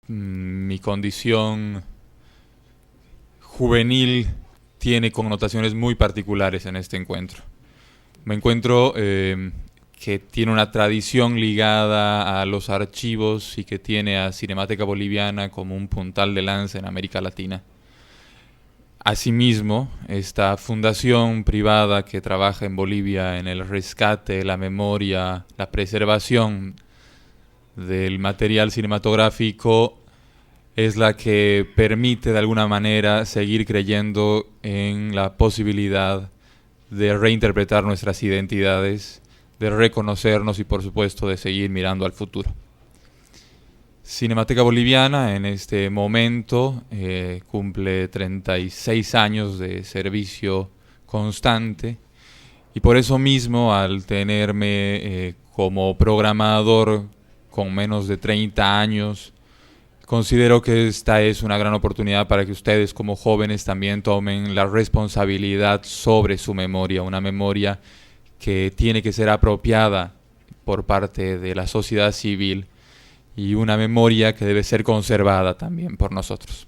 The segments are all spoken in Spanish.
Mi condición juvenil tiene connotaciones muy particulares en este encuentro. Me encuentro que tiene una tradición ligada a los archivos y que tiene a Cinemateca Boliviana como un puntal de lanza en América Latina. Asimismo, esta fundación privada que trabaja en Bolivia en el rescate, la memoria, la preservación del material cinematográfico es la que permite de alguna manera seguir creyendo en la posibilidad de reinterpretar nuestras identidades, de reconocernos y por supuesto de seguir mirando al futuro. Cinemateca Boliviana en este momento cumple 36 años de servicio constante y por eso mismo al tenerme como programador con menos de 30 años, considero que esta es una gran oportunidad para que ustedes como jóvenes también tomen la responsabilidad sobre su memoria, una memoria que tiene que ser apropiada por parte de la sociedad civil y una memoria que debe ser conservada también por nosotros.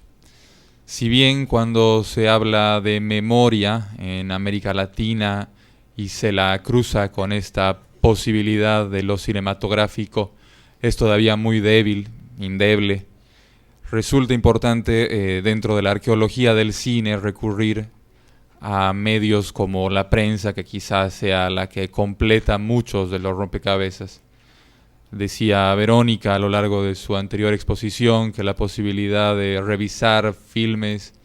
Si bien cuando se habla de memoria en América Latina y se la cruza con esta posibilidad de lo cinematográfico, es todavía muy débil, endeble. Resulta importante dentro de la arqueología del cine recurrir a medios como la prensa, que quizás sea la que completa muchos de los rompecabezas. Decía Verónica a lo largo de su anterior exposición que la posibilidad de revisar filmes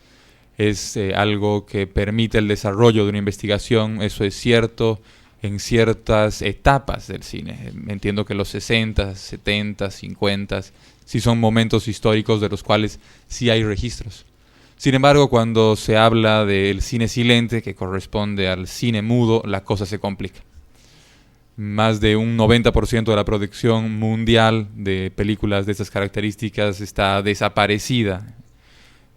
es algo que permite el desarrollo de una investigación. Eso es cierto en ciertas etapas del cine. Entiendo que los 60, 70, 50 sí son momentos históricos de los cuales sí hay registros. Sin embargo, cuando se habla del cine silente, que corresponde al cine mudo, la cosa se complica. Más de un 90% de la producción mundial de películas de estas características está desaparecida.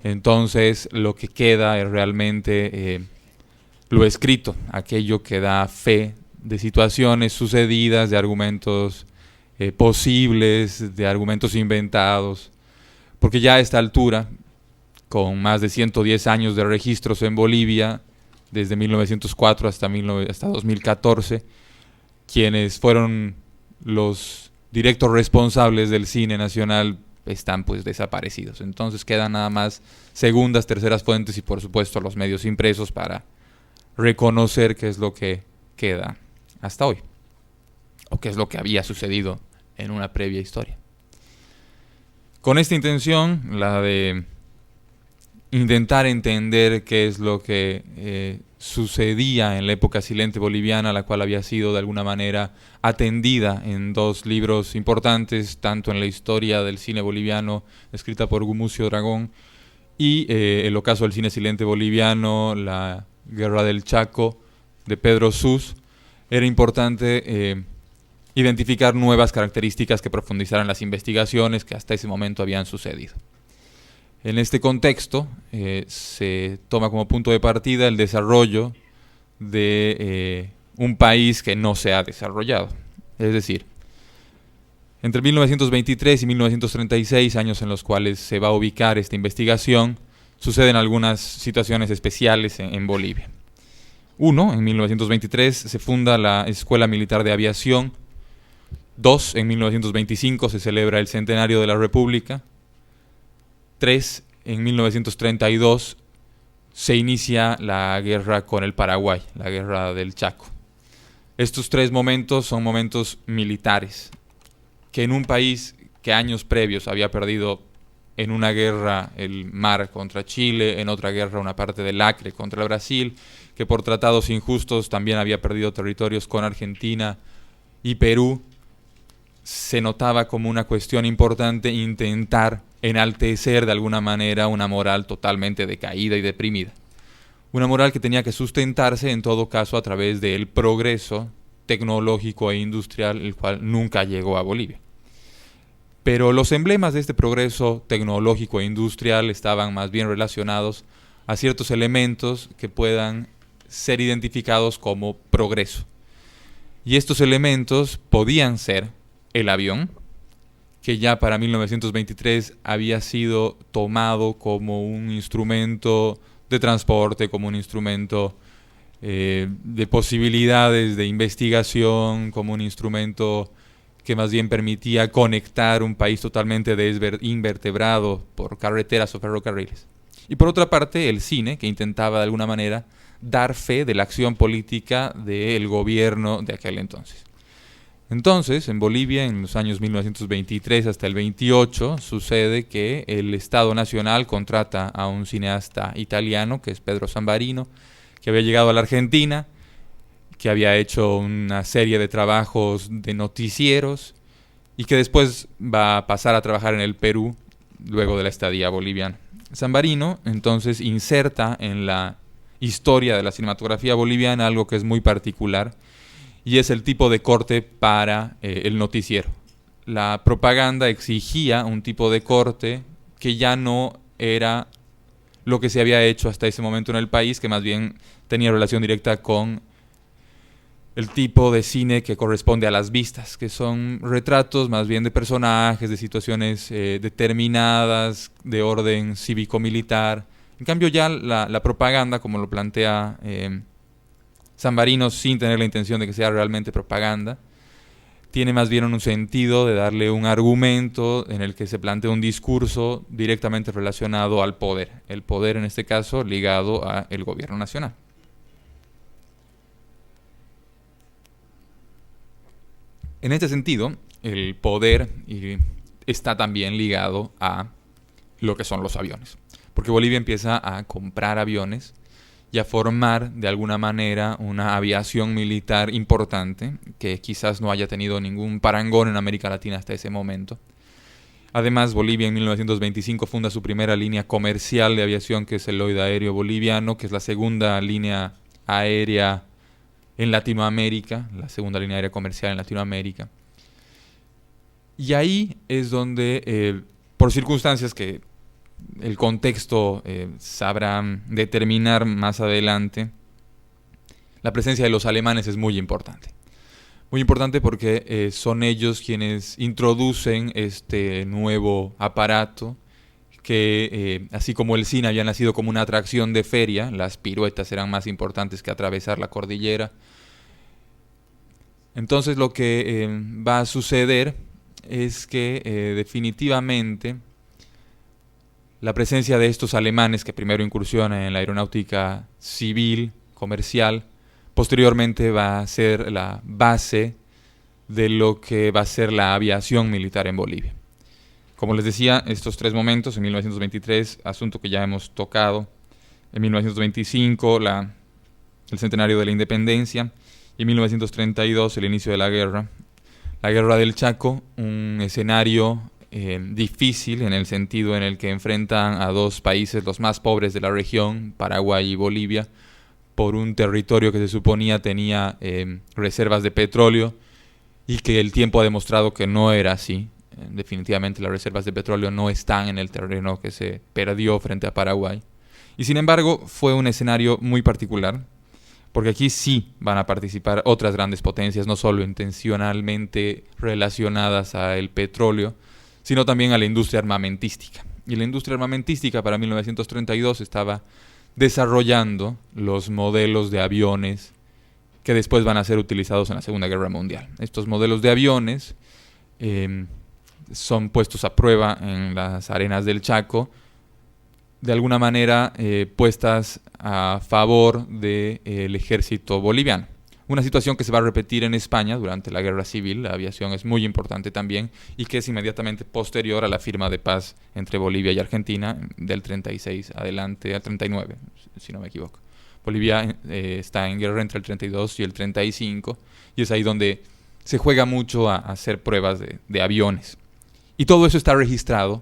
Entonces, lo que queda es realmente lo escrito, aquello que da fe de situaciones sucedidas, de argumentos posibles, de argumentos inventados. Porque ya a esta altura, con más de 110 años de registros en Bolivia, desde 1904 hasta 2014, quienes fueron los directos responsables del cine nacional están pues desaparecidos. Entonces quedan nada más segundas, terceras fuentes y por supuesto los medios impresos para reconocer qué es lo que queda hasta hoy, o qué es lo que había sucedido en una previa historia. Con esta intención, la de intentar entender qué es lo que sucedía en la época silente boliviana, la cual había sido de alguna manera atendida en dos libros importantes, tanto en la historia del cine boliviano, escrita por Gumucio Dragón, y el ocaso del cine silente boliviano, la Guerra del Chaco, de Pedro Sus. Era importante identificar nuevas características que profundizaran las investigaciones que hasta ese momento habían sucedido. En este contexto se toma como punto de partida el desarrollo de un país que no se ha desarrollado. Es decir, entre 1923 y 1936, años en los cuales se va a ubicar esta investigación, suceden algunas situaciones especiales en Bolivia. Uno, en 1923 se funda la Escuela Militar de Aviación. Dos, en 1925 se celebra el centenario de la República. 3, en 1932 se inicia la guerra con el Paraguay, la guerra del Chaco. Estos tres momentos son momentos militares, que en un país que años previos había perdido en una guerra el mar contra Chile, en otra guerra una parte del Acre contra el Brasil, que por tratados injustos también había perdido territorios con Argentina y Perú, se notaba como una cuestión importante intentar enaltecer de alguna manera una moral totalmente decaída y deprimida. Una moral que tenía que sustentarse en todo caso a través del progreso tecnológico e industrial, el cual nunca llegó a Bolivia. Pero los emblemas de este progreso tecnológico e industrial estaban más bien relacionados a ciertos elementos que puedan ser identificados como progreso. Y estos elementos podían ser el avión, que ya para 1923 había sido tomado como un instrumento de transporte, como un instrumento de posibilidades de investigación, como un instrumento que más bien permitía conectar un país totalmente invertebrado por carreteras o ferrocarriles. Y por otra parte, el cine, que intentaba de alguna manera dar fe de la acción política del gobierno de aquel entonces. Entonces, en Bolivia, en los años 1923 hasta el 28, sucede que el Estado Nacional contrata a un cineasta italiano, que es Pedro Zambarino, que había llegado a la Argentina, que había hecho una serie de trabajos de noticieros y que después va a pasar a trabajar en el Perú luego de la estadía boliviana. Zambarino entonces inserta en la historia de la cinematografía boliviana algo que es muy particular, y es el tipo de corte para el noticiero. La propaganda exigía un tipo de corte que ya no era lo que se había hecho hasta ese momento en el país, que más bien tenía relación directa con el tipo de cine que corresponde a las vistas, que son retratos más bien de personajes, de situaciones determinadas, de orden cívico-militar. En cambio ya la propaganda, como lo plantea Zambarino, sin tener la intención de que sea realmente propaganda, tiene más bien un sentido de darle un argumento en el que se plantea un discurso directamente relacionado al poder. El poder, en este caso, ligado al gobierno nacional. En este sentido, el poder está también ligado a lo que son los aviones. Porque Bolivia empieza a comprar aviones y a formar de alguna manera una aviación militar importante que quizás no haya tenido ningún parangón en América Latina hasta ese momento. Además, Bolivia en 1925 funda su primera línea comercial de aviación, que es el Lloyd Aéreo Boliviano, que es la segunda línea aérea en Latinoamérica, la segunda línea aérea comercial en Latinoamérica. Y ahí es donde, por circunstancias que el contexto sabrá determinar más adelante, la presencia de los alemanes es muy importante. Muy importante porque son ellos quienes introducen este nuevo aparato que, así como el cine había nacido como una atracción de feria, las piruetas eran más importantes que atravesar la cordillera. Entonces lo que va a suceder es que definitivamente la presencia de estos alemanes, que primero incursionan en la aeronáutica civil, comercial, posteriormente va a ser la base de lo que va a ser la aviación militar en Bolivia. Como les decía, estos tres momentos, en 1923, asunto que ya hemos tocado, en 1925, el centenario de la independencia, y en 1932, el inicio de la guerra del Chaco, un escenario difícil en el sentido en el que enfrentan a dos países los más pobres de la región, Paraguay y Bolivia, por un territorio que se suponía tenía reservas de petróleo y que el tiempo ha demostrado que no era así. Definitivamente las reservas de petróleo no están en el terreno que se perdió frente a Paraguay. Y sin embargo fue un escenario muy particular, porque aquí sí van a participar otras grandes potencias, no solo intencionalmente relacionadas al petróleo, sino también a la industria armamentística. Y la industria armamentística para 1932 estaba desarrollando los modelos de aviones que después van a ser utilizados en la Segunda Guerra Mundial. Estos modelos de aviones son puestos a prueba en las arenas del Chaco, de alguna manera puestas a favor del ejército boliviano. Una situación que se va a repetir en España durante la Guerra Civil. La aviación es muy importante también y que es inmediatamente posterior a la firma de paz entre Bolivia y Argentina del 36 adelante al 39, si no me equivoco. Bolivia está en guerra entre el 32 y el 35 y es ahí donde se juega mucho a hacer pruebas de aviones. Y todo eso está registrado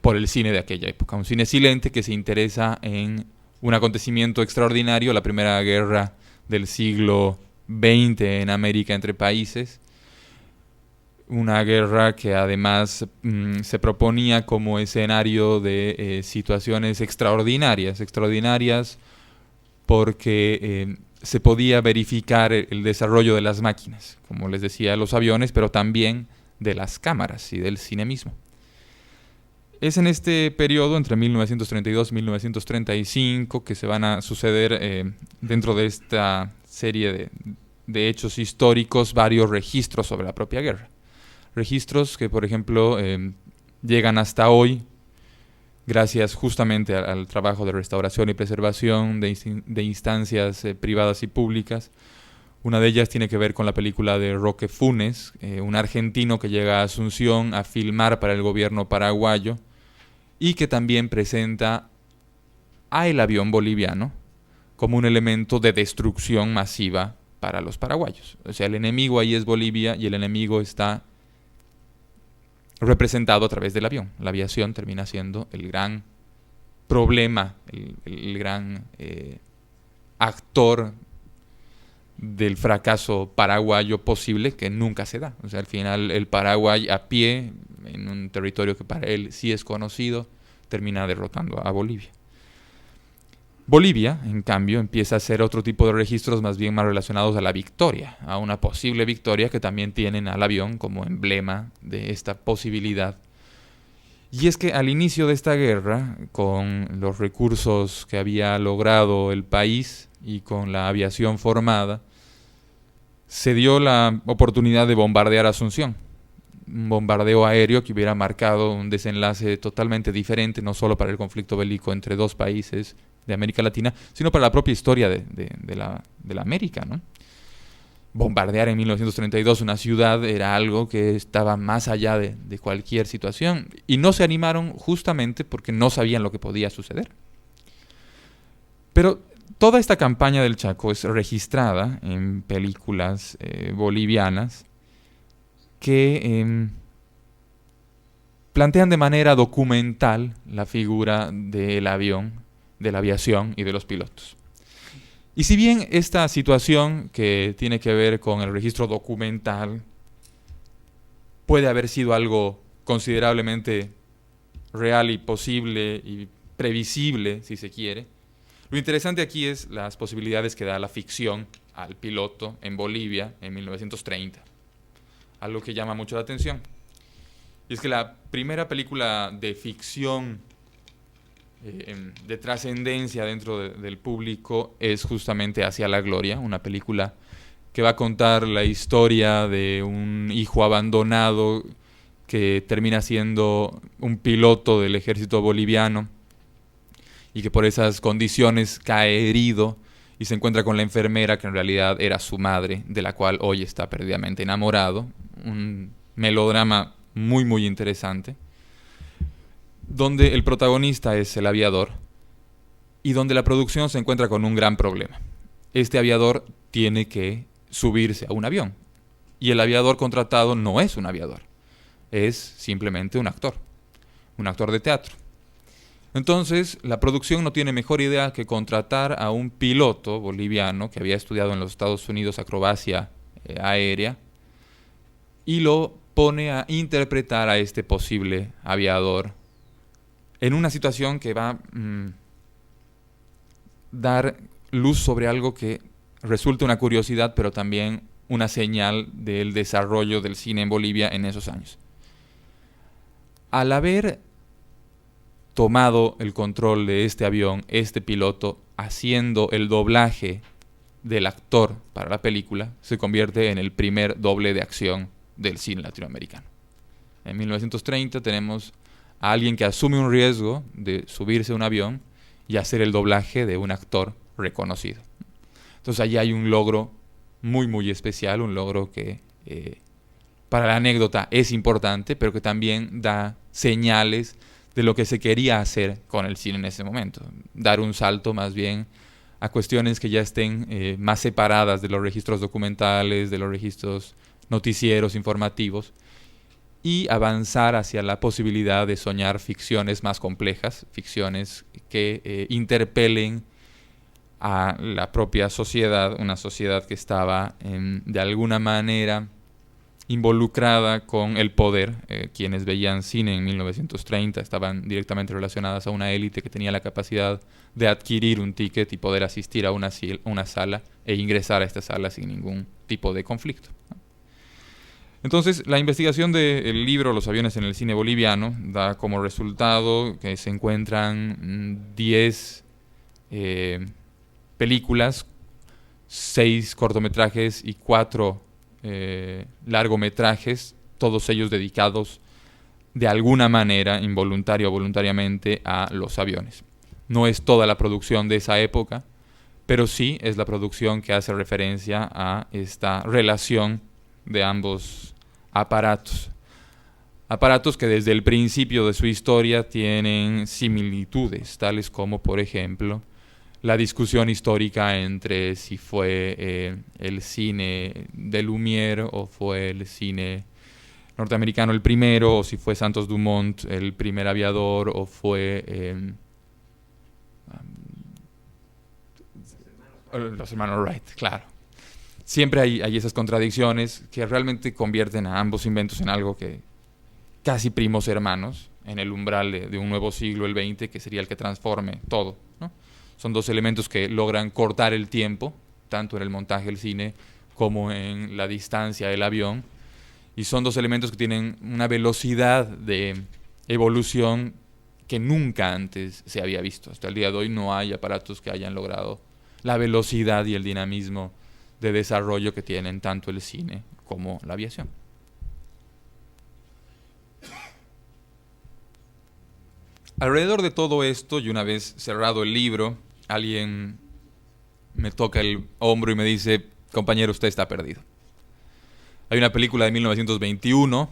por el cine de aquella época. Un cine silente que se interesa en un acontecimiento extraordinario, la primera guerra del siglo XX en América entre países. Una guerra que además se proponía como escenario de situaciones extraordinarias porque se podía verificar el desarrollo de las máquinas, como les decía, los aviones, pero también de las cámaras y del cine mismo. Es en este periodo, entre 1932 y 1935, que se van a suceder dentro de esta serie de hechos históricos varios registros sobre la propia guerra. Registros que, por ejemplo, llegan hasta hoy gracias justamente al trabajo de restauración y preservación de instancias privadas y públicas. Una de ellas tiene que ver con la película de Roque Funes, un argentino que llega a Asunción a filmar para el gobierno paraguayo y que también presenta a el avión boliviano como un elemento de destrucción masiva para los paraguayos. O sea, el enemigo ahí es Bolivia y el enemigo está representado a través del avión. La aviación termina siendo el gran problema, el gran actor del fracaso paraguayo posible que nunca se da. O sea, al final el Paraguay a pie, en un territorio que para él sí es conocido, termina derrotando a Bolivia. Bolivia, en cambio, empieza a hacer otro tipo de registros más bien más relacionados a la victoria, a una posible victoria que también tienen al avión como emblema de esta posibilidad. Y es que al inicio de esta guerra, con los recursos que había logrado el país y con la aviación formada, se dio la oportunidad de bombardear Asunción. Un bombardeo aéreo que hubiera marcado un desenlace totalmente diferente, no solo para el conflicto bélico entre dos países de América Latina, sino para la propia historia de la América, ¿no? Bombardear en 1932 una ciudad era algo que estaba más allá de cualquier situación, y no se animaron justamente porque no sabían lo que podía suceder. Pero toda esta campaña del Chaco es registrada en películas bolivianas que plantean de manera documental la figura del avión, de la aviación y de los pilotos. Y si bien esta situación que tiene que ver con el registro documental puede haber sido algo considerablemente real y posible y previsible, si se quiere, lo interesante aquí es las posibilidades que da la ficción al piloto en Bolivia en 1930. Algo que llama mucho la atención. Y es que la primera película de ficción de trascendencia dentro del público es justamente Hacia la Gloria, una película que va a contar la historia de un hijo abandonado que termina siendo un piloto del ejército boliviano y que por esas condiciones cae herido y se encuentra con la enfermera que en realidad era su madre, de la cual hoy está perdidamente enamorado. Un melodrama muy muy interesante, donde el protagonista es el aviador y donde la producción se encuentra con un gran problema. Este aviador tiene que subirse a un avión y el aviador contratado no es un aviador, es simplemente un actor de teatro. Entonces la producción no tiene mejor idea que contratar a un piloto boliviano que había estudiado en los Estados Unidos acrobacia aérea y lo pone a interpretar a este posible aviador en una situación que va a dar luz sobre algo que resulta una curiosidad, pero también una señal del desarrollo del cine en Bolivia en esos años. Al haber tomado el control de este avión, este piloto, haciendo el doblaje del actor para la película, se convierte en el primer doble de acción del cine latinoamericano. En 1930 tenemos a alguien que asume un riesgo de subirse a un avión y hacer el doblaje de un actor reconocido. Entonces allí hay un logro muy muy especial, un logro que para la anécdota es importante, pero que también da señales de lo que se quería hacer con el cine en ese momento. Dar un salto más bien a cuestiones que ya estén más separadas de los registros documentales, de los registros noticieros, informativos, y avanzar hacia la posibilidad de soñar ficciones más complejas, ficciones que interpelen a la propia sociedad, una sociedad que estaba de alguna manera involucrada con el poder. Quienes veían cine en 1930 estaban directamente relacionadas a una élite que tenía la capacidad de adquirir un ticket y poder asistir a una sala e ingresar a esta sala sin ningún tipo de conflicto. Entonces, la investigación del libro Los aviones en el cine boliviano da como resultado que se encuentran 10 películas, 6 cortometrajes y 4 largometrajes, todos ellos dedicados de alguna manera, involuntaria o voluntariamente, a los aviones. No es toda la producción de esa época, pero sí es la producción que hace referencia a esta relación de ambos aparatos. Aparatos que desde el principio de su historia tienen similitudes, tales como, por ejemplo, la discusión histórica entre si fue el cine de Lumière o fue el cine norteamericano el primero, o si fue Santos Dumont el primer aviador, o fue los hermanos Wright, claro. Siempre hay esas contradicciones que realmente convierten a ambos inventos en algo que casi primos hermanos, en el umbral de un nuevo siglo, el XX, que sería el que transforme todo, ¿no? Son dos elementos que logran cortar el tiempo, tanto en el montaje del cine como en la distancia del avión, y son dos elementos que tienen una velocidad de evolución que nunca antes se había visto. Hasta el día de hoy no hay aparatos que hayan logrado la velocidad y el dinamismo de desarrollo que tienen tanto el cine como la aviación. Alrededor de todo esto, y una vez cerrado el libro, alguien me toca el hombro y me dice: compañero, usted está perdido. Hay una película de 1921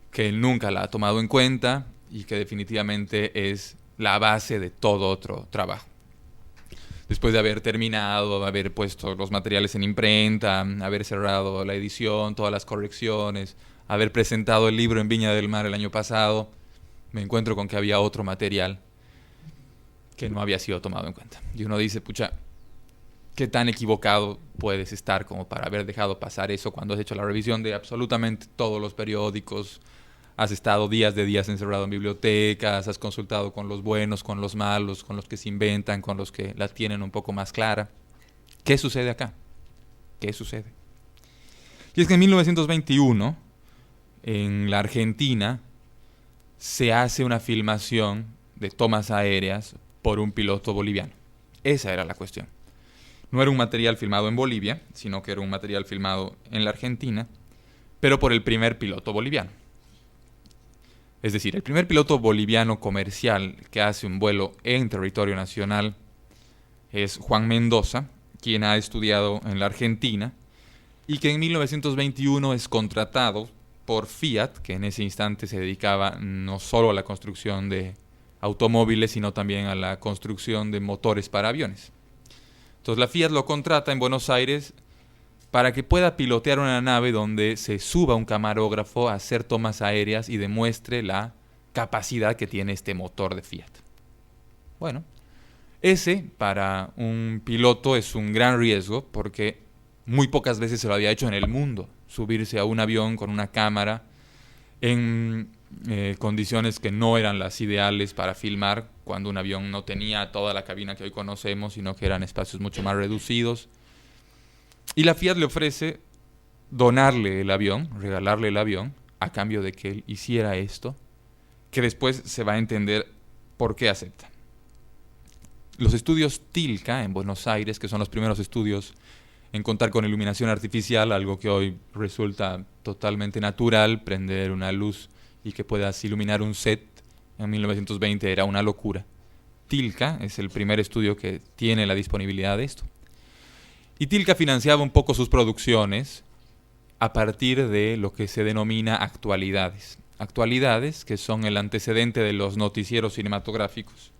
que él nunca la ha tomado en cuenta y que definitivamente es la base de todo otro trabajo. Después de haber terminado, haber puesto los materiales en imprenta, haber cerrado la edición, todas las correcciones, haber presentado el libro en Viña del Mar el año pasado, me encuentro con que había otro material que no había sido tomado en cuenta. Y uno dice: pucha, ¿qué tan equivocado puedes estar como para haber dejado pasar eso cuando has hecho la revisión de absolutamente todos los periódicos? Has estado días de días encerrado en bibliotecas, has consultado con los buenos, con los malos, con los que se inventan, con los que la tienen un poco más clara. ¿Qué sucede acá? ¿Qué sucede? Y es que en 1921, en la Argentina, se hace una filmación de tomas aéreas por un piloto boliviano. Esa era la cuestión. No era un material filmado en Bolivia, sino que era un material filmado en la Argentina, pero por el primer piloto boliviano. Es decir, el primer piloto boliviano comercial que hace un vuelo en territorio nacional es Juan Mendoza, quien ha estudiado en la Argentina y que en 1921 es contratado por Fiat, que en ese instante se dedicaba no solo a la construcción de automóviles, sino también a la construcción de motores para aviones. Entonces la Fiat lo contrata en Buenos Aires para que pueda pilotear una nave donde se suba un camarógrafo a hacer tomas aéreas y demuestre la capacidad que tiene este motor de Fiat. Bueno, ese para un piloto es un gran riesgo porque muy pocas veces se lo había hecho en el mundo, subirse a un avión con una cámara en condiciones que no eran las ideales para filmar, cuando un avión no tenía toda la cabina que hoy conocemos, sino que eran espacios mucho más reducidos. Y la Fiat le ofrece donarle el avión, regalarle el avión, a cambio de que él hiciera esto, que después se va a entender por qué acepta. Los estudios Tilca en Buenos Aires, que son los primeros estudios en contar con iluminación artificial, algo que hoy resulta totalmente natural, prender una luz y que puedas iluminar un set, en 1920 era una locura. Tilca es el primer estudio que tiene la disponibilidad de esto. Y Tilca financiaba un poco sus producciones a partir de lo que se denomina actualidades. Actualidades que son el antecedente de los noticieros cinematográficos,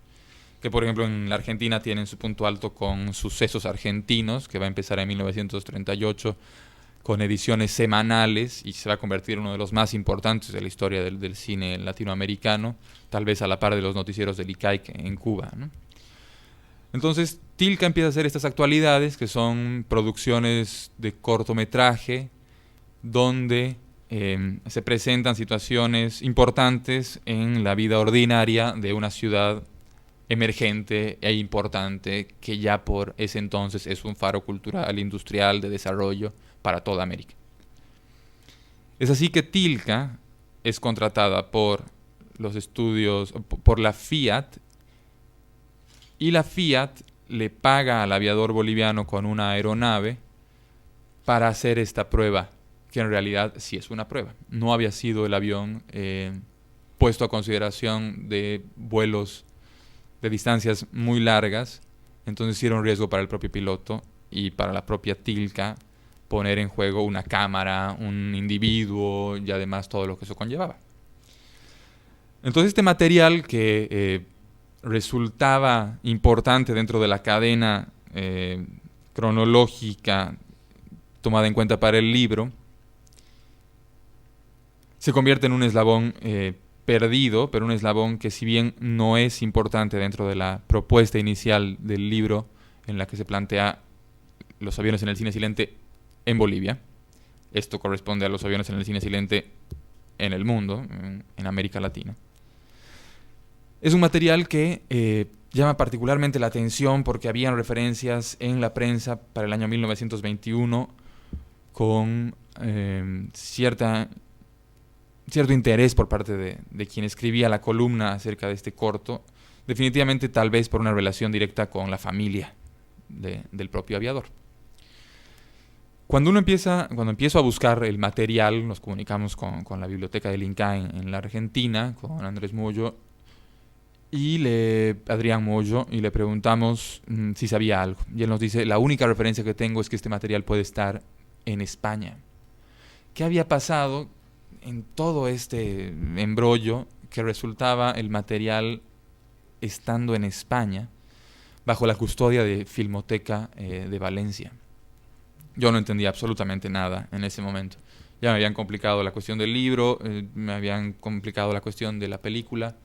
que por ejemplo en la Argentina tienen su punto alto con Sucesos Argentinos, que va a empezar en 1938 con ediciones semanales y se va a convertir en uno de los más importantes de la historia del cine latinoamericano, tal vez a la par de los noticieros del ICAI en Cuba, ¿no? Entonces Tilca empieza a hacer estas actualidades, que son producciones de cortometraje, donde se presentan situaciones importantes en la vida ordinaria de una ciudad emergente e importante que ya por ese entonces es un faro cultural, industrial, de desarrollo para toda América. Es así que Tilka es contratada por los estudios, por la Fiat, y la Fiat le paga al aviador boliviano con una aeronave para hacer esta prueba, que en realidad sí es una prueba. No había sido el avión puesto a consideración de vuelos de distancias muy largas, entonces sí era un riesgo para el propio piloto y para la propia Tilka poner en juego una cámara, un individuo y además todo lo que eso conllevaba. Entonces este material que resultaba importante dentro de la cadena cronológica tomada en cuenta para el libro, se convierte en un eslabón perdido, pero un eslabón que si bien no es importante dentro de la propuesta inicial del libro en la que se plantea los aviones en el cine silente en Bolivia, esto corresponde a los aviones en el cine silente en el mundo, en América Latina. Es un material que llama particularmente la atención porque habían referencias en la prensa para el año 1921 con cierto interés por parte de quien escribía la columna acerca de este corto, definitivamente tal vez por una relación directa con la familia del propio aviador. Cuando empiezo a buscar el material, nos comunicamos con la biblioteca del Inca en la Argentina, con Andrés Moyo Adrián Moyo, y le preguntamos si sabía algo. Y él nos dice, la única referencia que tengo es que este material puede estar en España. ¿Qué había pasado en todo este embrollo que resultaba el material estando en España bajo la custodia de Filmoteca de Valencia? Yo no entendía absolutamente nada en ese momento. Ya me habían complicado la cuestión del libro, me habían complicado la cuestión de la película.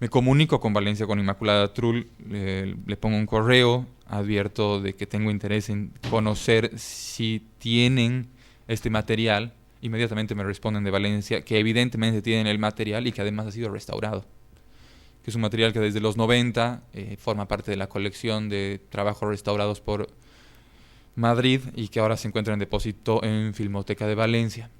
Me comunico con Valencia, con Inmaculada Trull, le pongo un correo, advierto de que tengo interés en conocer si tienen este material. Inmediatamente me responden de Valencia que evidentemente tienen el material y que además ha sido restaurado. Que es un material que desde los 90 forma parte de la colección de trabajos restaurados por Madrid y que ahora se encuentra en depósito en Filmoteca de Valencia.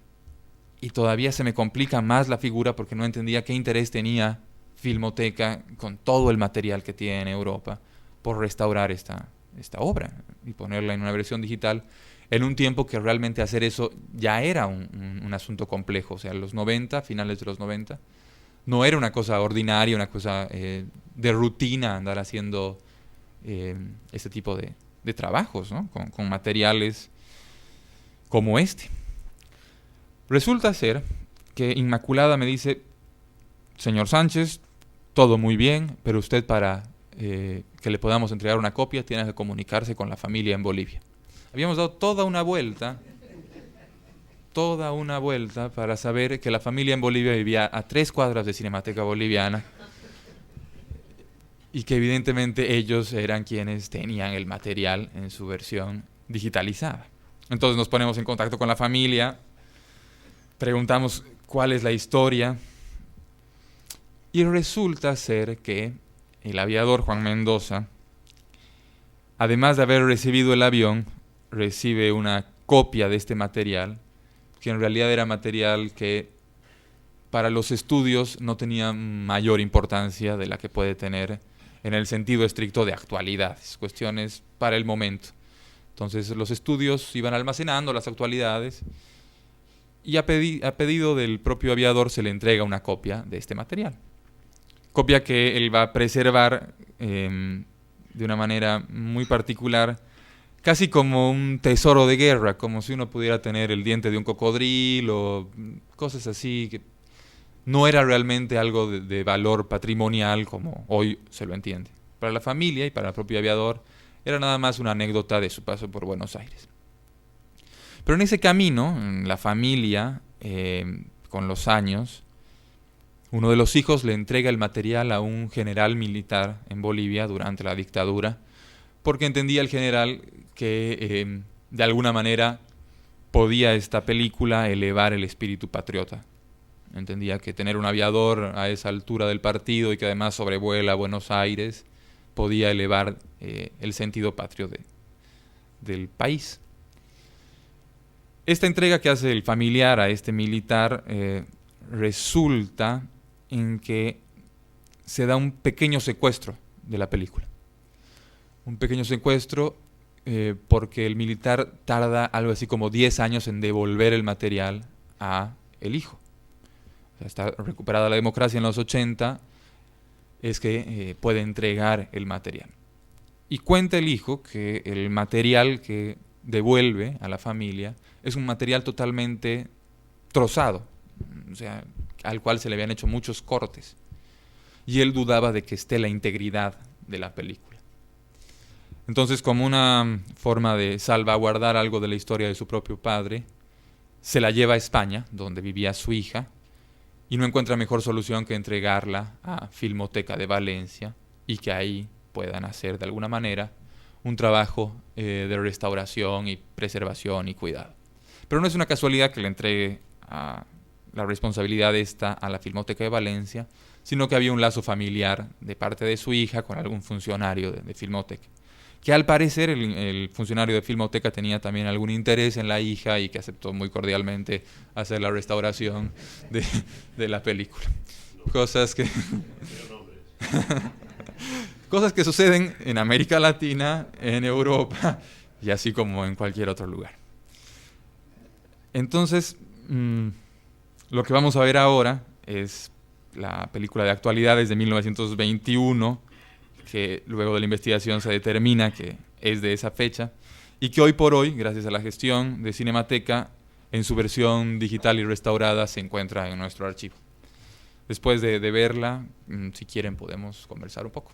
Y todavía se me complica más la figura porque no entendía qué interés tenía Filmoteca con todo el material que tiene en Europa por restaurar esta obra y ponerla en una versión digital en un tiempo que realmente hacer eso ya era un asunto complejo. O sea, los 90, finales de los 90, no era una cosa ordinaria, una cosa de rutina andar haciendo este tipo de trabajos, ¿no? con materiales como este. Resulta ser que Inmaculada me dice, señor Sánchez, todo muy bien, pero usted para que le podamos entregar una copia tiene que comunicarse con la familia en Bolivia. Habíamos dado toda una vuelta para saber que la familia en Bolivia vivía a 3 cuadras de Cinemateca Boliviana y que evidentemente ellos eran quienes tenían el material en su versión digitalizada. Entonces nos ponemos en contacto con la familia, preguntamos cuál es la historia y resulta ser que el aviador Juan Mendoza, además de haber recibido el avión, recibe una copia de este material, que en realidad era material que para los estudios no tenía mayor importancia de la que puede tener en el sentido estricto de actualidades, cuestiones para el momento. Entonces los estudios iban almacenando las actualidades y a pedido del propio aviador se le entrega una copia de este material. Copia que él va a preservar de una manera muy particular, casi como un tesoro de guerra, como si uno pudiera tener el diente de un cocodrilo, cosas así, que no era realmente algo de valor patrimonial como hoy se lo entiende. Para la familia y para el propio aviador era nada más una anécdota de su paso por Buenos Aires. Pero en ese camino, la familia, con los años, uno de los hijos le entrega el material a un general militar en Bolivia durante la dictadura, porque entendía el general que de alguna manera podía esta película elevar el espíritu patriota. Entendía que tener un aviador a esa altura del partido y que además sobrevuela Buenos Aires podía elevar el sentido patrio del país. Esta entrega que hace el familiar a este militar resulta en que se da un pequeño secuestro de la película. Un pequeño secuestro porque el militar tarda algo así como 10 años en devolver el material a el hijo. O sea, está recuperada la democracia en los 80, es que puede entregar el material. Y cuenta el hijo que el material que devuelve a la familia es un material totalmente trozado, o sea, al cual se le habían hecho muchos cortes. Y él dudaba de que esté la integridad de la película. Entonces, como una forma de salvaguardar algo de la historia de su propio padre, se la lleva a España, donde vivía su hija, y no encuentra mejor solución que entregarla a Filmoteca de Valencia y que ahí puedan hacer de alguna manera un trabajo de restauración y preservación y cuidado. Pero no es una casualidad que le entregue la responsabilidad esta a la Filmoteca de Valencia, sino que había un lazo familiar de parte de su hija con algún funcionario de Filmoteca, que al parecer el funcionario de Filmoteca tenía también algún interés en la hija y que aceptó muy cordialmente hacer la restauración de la película. Cosas que cosas que suceden en América Latina, en Europa y así como en cualquier otro lugar. Entonces, lo que vamos a ver ahora es la película de actualidades de 1921, que luego de la investigación se determina que es de esa fecha, y que hoy por hoy, gracias a la gestión de Cinemateca, en su versión digital y restaurada se encuentra en nuestro archivo. Después de verla, si quieren podemos conversar un poco.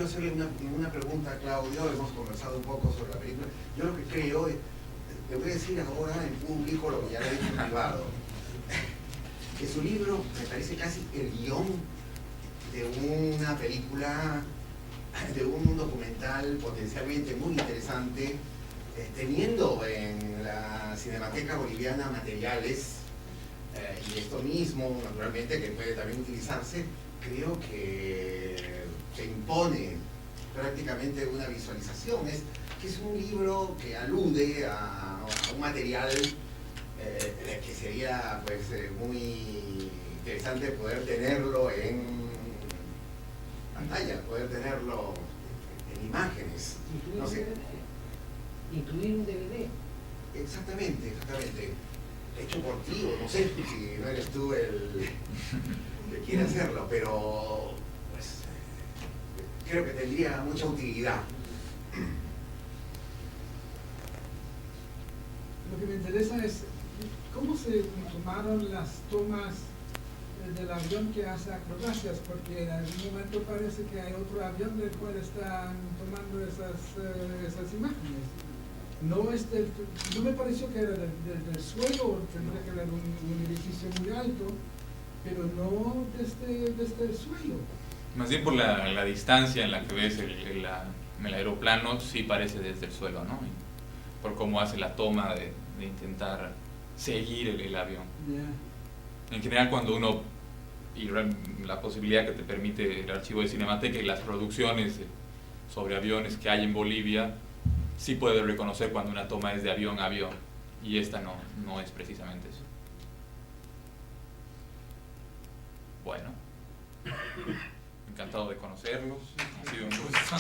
quiero hacerle una pregunta a Claudio. Hemos conversado un poco sobre la película. Yo lo que creo, le voy a decir ahora en público lo que ya le he dicho en privado, que su libro me parece casi el guión de una película, de un documental potencialmente muy interesante, teniendo en la Cinemateca Boliviana materiales, y esto mismo, naturalmente, que puede también utilizarse. Creo que se impone prácticamente una visualización, que es un libro que alude a un material que sería pues muy interesante poder tenerlo en pantalla, poder tenerlo en imágenes. No sé. Incluir un DVD. Exactamente, exactamente. Hecho por ti, o no sé si no eres tú el que quiere hacerlo, pero pues creo que tendría mucha utilidad. Lo que me interesa es cómo se tomaron las tomas del avión que hace acrobacias, porque en algún momento parece que hay otro avión del cual están tomando esas imágenes. No me pareció que era del suelo, tendría que haber un edificio muy alto, pero no desde el suelo. Más bien por la distancia en la que ves el aeroplano, sí parece desde el suelo, ¿no? Y por cómo hace la toma de intentar seguir el avión. Yeah. En general, cuando uno, y la posibilidad que te permite el archivo de Cinemateca y las producciones sobre aviones que hay en Bolivia, sí puede reconocer cuando una toma es de avión a avión, y esta no es precisamente eso. Bueno, encantado de conocerlos, ha sido un gusto.